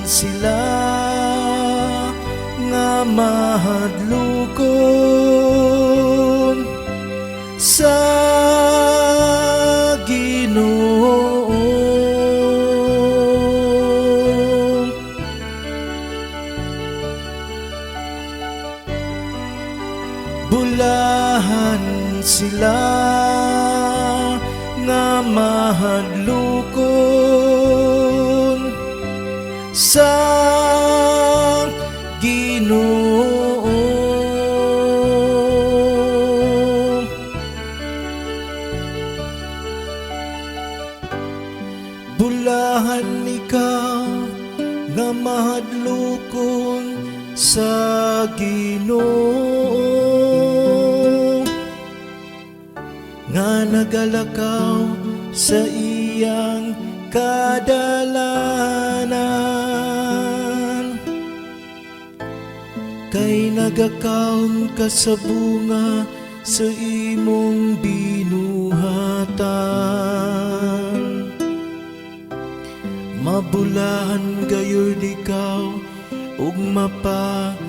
sila nga mahadlokon sa Ginoo. Bulahan sila nga mahadlokon sa Ginoo. Bulahan ikaw nga mahadlokon sa Ginoo, nga nagalakaw sa iyang kadalanan, kay nagakaon ka sa bunga sa imong binuhatan. Mabulahan gayud ikaw ug mapanalanginan.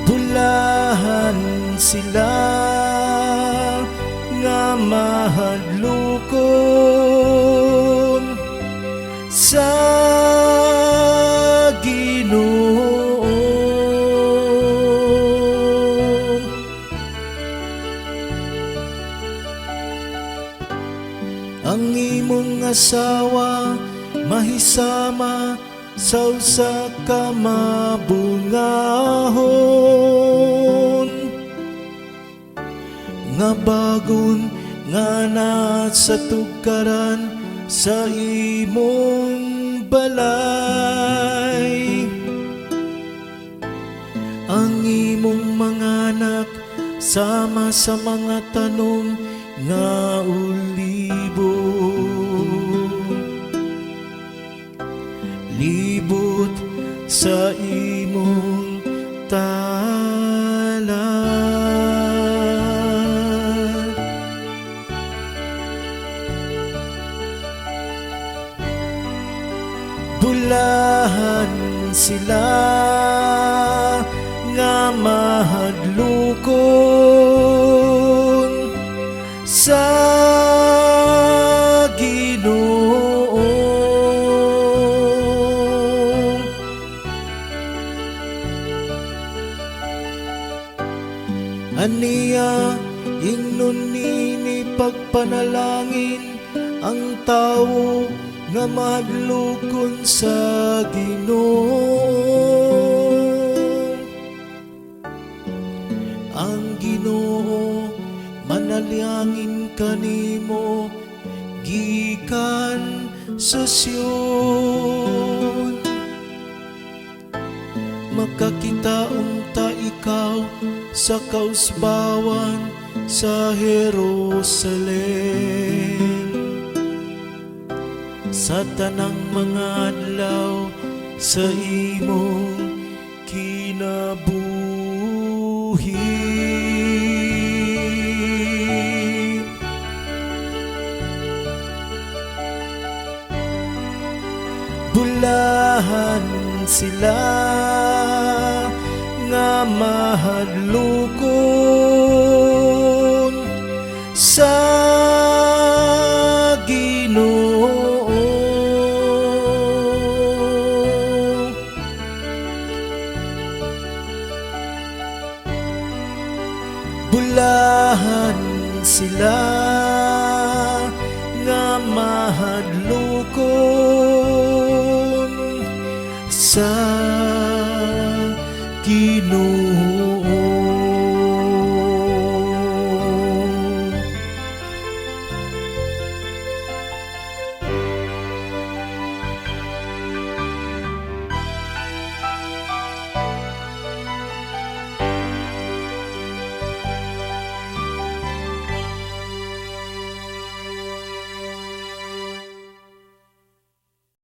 Bulahan sila nga mahadlokon sa Ginoo. Ang imong asawa mahisama sa usa ka mabungahon, nga bagon nga na sa tugkaran sa imong balay. Ang imong mga anak sama sa mga tanom nga ulibo, libot sa imong talan. Bulahan sila nga mahadlokon sa Ginoo. Aniya ingnon nini pagpanalangin ang tawo nga mahadlokon sa Ginoo. Ang Ginoo manalangin kanimo gikan sa Sion. Makakita unta ikaw sa kausbawan sa Jerusalem, sa tanang mga adlaw sa imong kinabuhi. Bulahan sila nga mahadlokon sa Ginoo. Bulahan sila nga mahadlokon sa Ginoo.